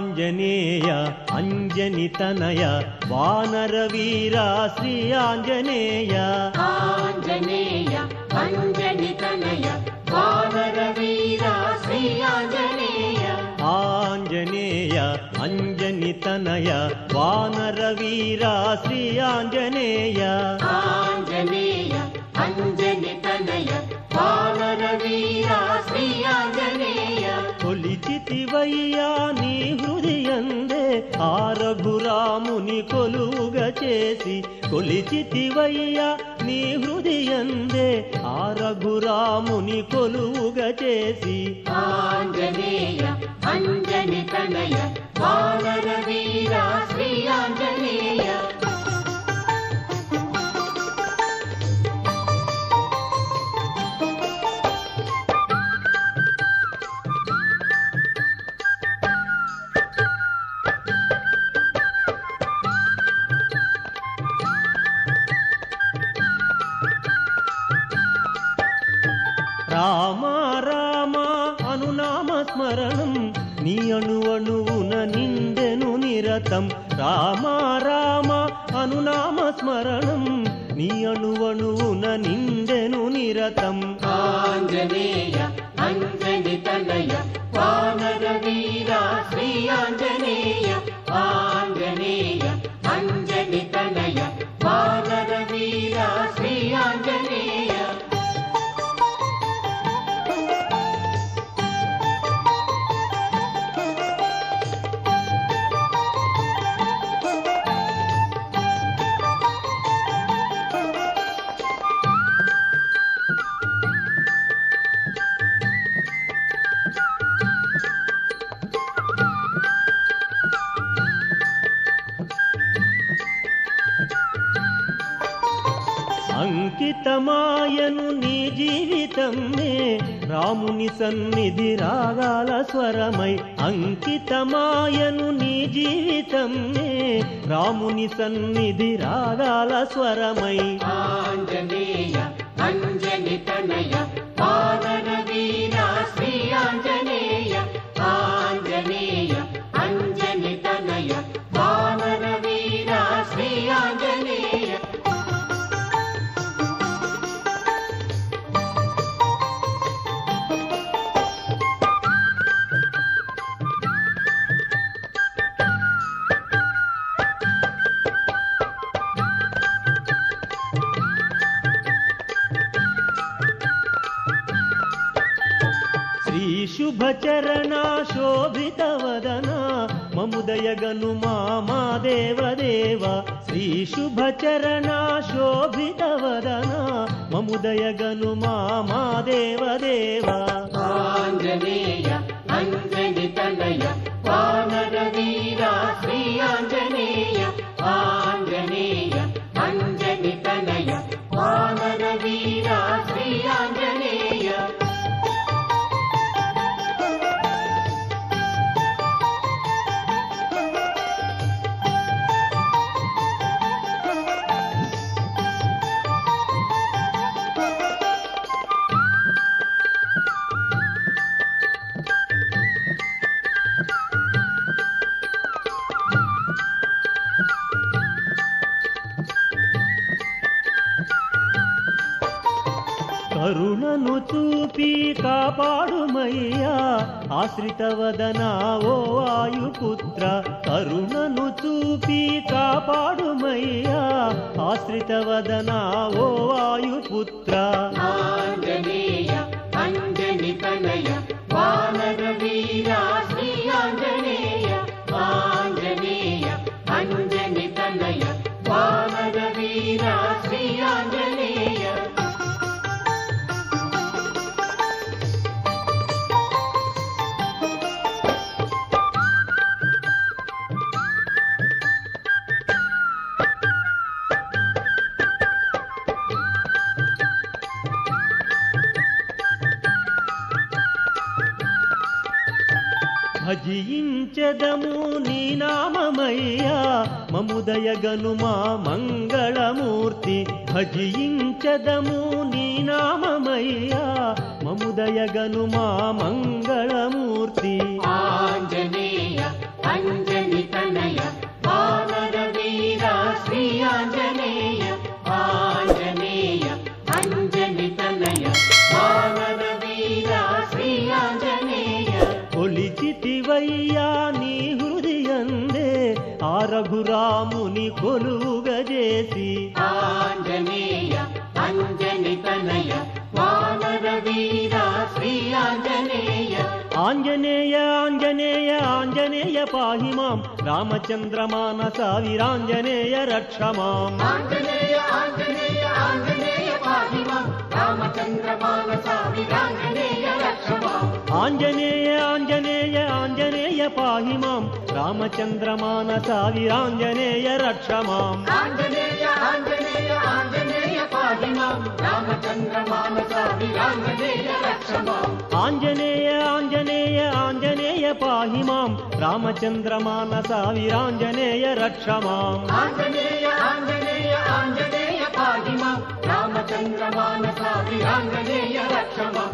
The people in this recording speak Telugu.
ఆంజనేయ అంజనితనయ వానరవీర శ్రీ ఆంజనేయ ఆంజనేయ అంజనితనయ వానరవీర శ్రీ ఆంజనేయ ఆంజనేయ అంజనితనయ వానరవీర శ్రీ ఆంజనేయ ఆంజనేయ అంజనితనయ వానరవీర శ్రీ ఆంజనేయ కొలిచితివయ్యా నీ హృదయందే ఆ రఘురాముని కొలువుగా చేసి కొలిచితివయ్యా నీ హృదయందే ఆ రఘురాముని కొలువుగా చేసి ఆంజనేయ అంజనితనయ వానరవీర శ్రీ ఆంజనేయ రామ రామ అనునామ స్మరణం నీ అణువణువున నిండెను నిరతం రామ రామ అనునామ స్మరణం నీ అణువణువున నిండెను నిరతం ఆంజనేయ అంజనితనయ వానరవీర శ్రీ ఆంజనేయ ఆంజనేయ అంజనితనయ వానరవీర శ్రీ ఆంజనేయ అంకితమాయను నీ జీవితమే రాముని సన్నిధి రాగాల స్వరమై అంకితమాయను నీ జీవితమే రాముని సన్నిధి రాగాల స్వరమై ఆంజనేయ అంజనితనయ వానరవీర శ్రీ ఆంజనేయ ఆంజనేయ అంజనితనయ వానరవీర శ్రీ ఆంజనేయ శ్రీ శుభచరణ శోభిత వదన మముదయగను మా దేవదేవ శ్రీ శుభచరణ శోభిత వదన మముదయగను మా దేవదేవ ఆంజనేయ అంజనితనయ వానరవీర శ్రీ ఆంజనేయ ఆంజనేయ అంజనితనయ వానరవీర శ్రీ ఆంజనేయ కరుణను చూపి కాపాడుమయ్యా ఆశ్రితవదన ఓ వాయుపుత్ర కరుణను చూపి కాపాడుమయ్యా ఆశ్రితవదన ఓ వాయుపుత్ర ఆంజనేయ అంజనితనయ వానరవీర శ్రీ ఆంజనేయ ఆంజనేయ అంజనితనయ వానరవీర శ్రీ ఆంజనేయ భజించదము నీ నామమయ్యా మముదయగను మా మంగళమూర్తి భజించదము నీ నామమయ్యా మముదయగను మా మంగళమూర్తి ఆంజనేయ కొలువుగజేసి ఆంజనేయ అంజని తనయ వానర వీర శ్రీ ఆంజనేయ ఆంజనేయ ఆంజనేయ ఆంజనేయ పాహి మాం రామచంద్ర మానస వీరాంజనేయ రక్ష మాం ఆంజనేయ ఆంజనేయ ఆంజనేయ పాహి మాం రామచంద్ర మానస వీరాంజనేయ రక్ష మాం ఆంజనేయ ఆంజనేయ ఆంజనేయ పాహి మాం రామచంద్ర మానస వీరాంజనేయ రక్ష మాం ఆంజనేయ ఆంజనేయ ఆంజనేయ పాహి మాం రామచంద్ర మానస వీరాంజనేయ రక్ష మాం ఆంజనేయ ఆంజనేయ ఆంజనేయ పాహి మాం రామచంద్ర మానస వీరాంజనేయ రక్ష మాం ఆంజనేయ ఆంజనేయ ఆంజనేయ పాహి మాం రామచంద్ర మానస వీరాంజనేయ రక్ష మాం